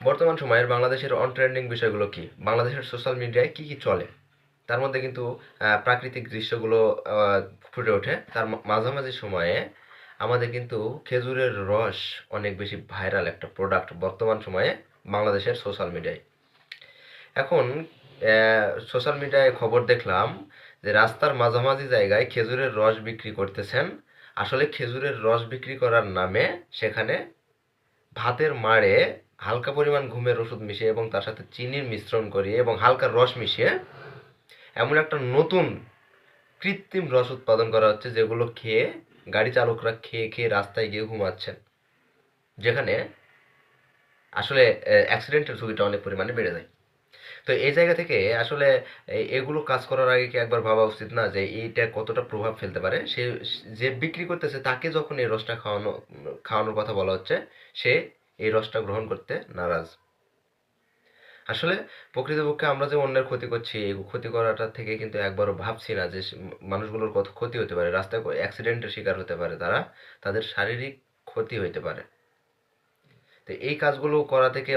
বর্তমান সময়ের বাংলাদেশের অন ট্রেন্ডিং বিষয়গুলো কি? বাংলাদেশের সোশ্যাল মিডিয়ায় কি কি চলে? তার মধ্যে কিন্তু প্রাকৃতিক দৃশ্যগুলো ফুটে ওঠে। তার মাঝামাঝি সময়ে আমাদের কিন্তু খেজুরের রস অনেক বেশি ভাইরাল একটা প্রোডাক্ট বর্তমান সময়ে বাংলাদেশের সোশ্যাল মিডিয়ায়। এখন সোশ্যাল মিডিয়ায় খবর দেখলাম যে রাস্তার মাঝামাঝি জায়গায় খেজুরের রস বিক্রি করতেছেন। আসলে খেজুরের রস বিক্রি করার নামে সেখানে ভাতের মাড়ে হালকা পরিমাণ ঘুমের ওষুধ মিশিয়ে এবং তার সাথে চিনির মিশ্রণ করিয়ে এবং হালকা রস মিশিয়ে এমন একটা নতুন কৃত্রিম রস উৎপাদন করা হচ্ছে, যেগুলো খেয়ে গাড়ি চালকরা খেয়ে খেয়ে রাস্তায় গিয়ে ঘুমাচ্ছেন, যেখানে আসলে অ্যাক্সিডেন্টের ঝুঁকিটা অনেক পরিমাণে বেড়ে যায়। তো এই জায়গা থেকে আসলে এগুলো কাজ করার আগে কি একবার ভাবা উচিত না যে এইটা কতটা প্রভাব ফেলতে পারে? সে যে বিক্রি করতেছে তাকে যখন এই রসটা খাওয়ানোর কথা বলা হচ্ছে, সে এই রসটা গ্রহণ করতে নারাজ। আসলে প্রকৃতপক্ষে আমরা যে অন্যের ক্ষতি করছি, এই ক্ষতি করাটা থেকে কিন্তু একবারও ভাবছি না যে মানুষগুলোর কত ক্ষতি হতে পারে, রাস্তায় অ্যাক্সিডেন্টের শিকার হতে পারে তারা, তাদের শারীরিক ক্ষতি হইতে পারে। তো এই কাজগুলো করা থেকে